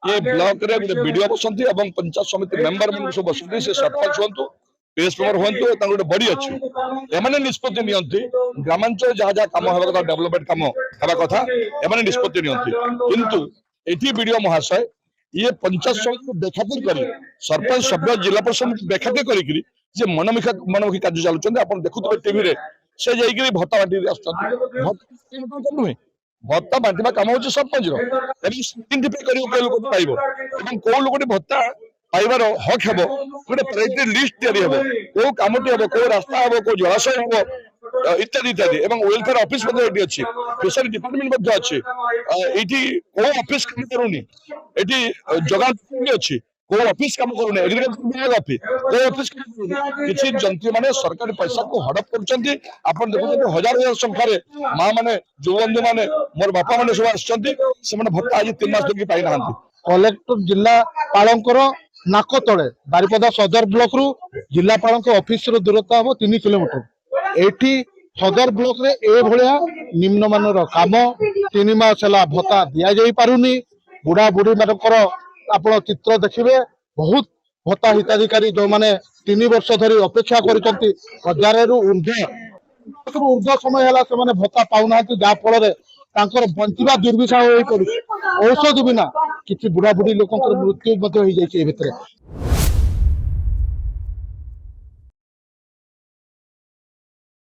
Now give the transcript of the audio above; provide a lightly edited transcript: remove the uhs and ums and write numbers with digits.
ये ब्लॉक रे गोटे वीडियो बसंती एवं पंचायत समिति मेंबर मन सब बसंती से सरपंच होंतु पेस मेंबर होंतु तांको गोटे बड़ी अछि एमाने निष्पत्ति नियंती ग्रामांचल जहा जहा काम हेबा कथा डेवलपमेंट काम हेबा कथा एमाने निष्पत्ति नियंती किंतु एठी वीडियो महाशय ये पंचायत समिति बेखातिर करी सरपंच सभ्य जिला परिषद बेखातिर करी जे मनमुखी कार्य चलुचंदी आपण देखुतबे टीवी रे से जाइकरी भत्ता बांटी आसुचंदी भत्ता बांटिबा काम होची सरपंच रो एबी आइडेंटिफाई करियो के लोक पाइबो एवं को लोकटी भत्ता पाइबार हक हेबो गोटे प्रायोरिटी लिस्ट तैयारी हेबो को कामटी हेबो को रास्ता हेबो को जलाशय हेबो इत्यादि इत्यादि एवं वेलफेयर ऑफिस मध्ये एटी अछि फिशरी डिपार्टमेंट मध्ये अछि एटी को ऑफिस काम करूनी एटी जगह अछि को ऑफिस काम करूनी एग्रीकल्चर विभाग ऑफिस को ऑफिस किछि जंतु माने सरकारी पैसा को हड़प करचंती आपण देखुछन हजार हजार संख्या रे मां माने जुवंदु माने मोर बापा माने सब आछंती से माने भत्ता आज 3 मास तक पाइ नाहंती कलेक्टर जिला पालंकर नाक तले बारिपदा सदर ब्लॉक रु जिला पालंक ऑफिस रो दूरता हम 3 किलोमीटर एठी सदर ब्लॉक रे ए भलिया निम्न मानर काम 3 मास हला भत्ता दिया जाई पारुनी बुढ़ा बुढ़ी मानकर आपण चित्र देखिबे बहुत भत्ता हिताधिकारी जो माने 3 वर्ष धरी अपेक्षा करिसंती 1000 रु ऊर्ध्व समय हला से माने भत्ता पाउना जा फल रे तांकर बंचिबा दुर्विषह होई पड़ुछ औषध बिना किछि बुढ़ा बुढ़ी लोकंकर मृत्यु मध्ये होई जाय छै ए भितरे।